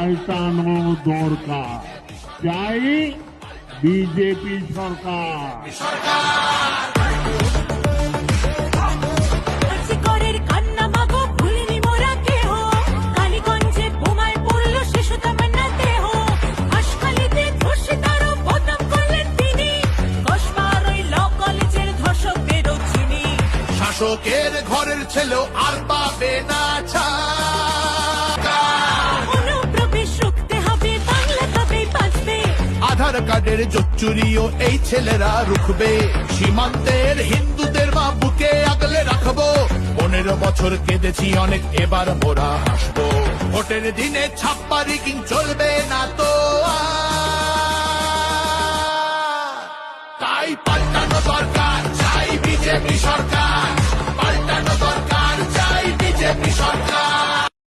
পাল্টানো দরকার। চাই বিজেপি সরকার। শাসকের ঘরের ছেলেও আর পাবে না আধার কার্ডের জোচ্চুরিও এই ছেলেরা রুখবে। সীমান্তের হিন্দুদের মা বুকে আগলে রাখবো। 15 বছর কেঁদেছি অনেক, এবার মোরা হাসবো। ভোটের দিনে ছাপ্পা রিগিং চলবে না তো। তাই পাল্টানো দরকার, চাই বিজেপি সরকার।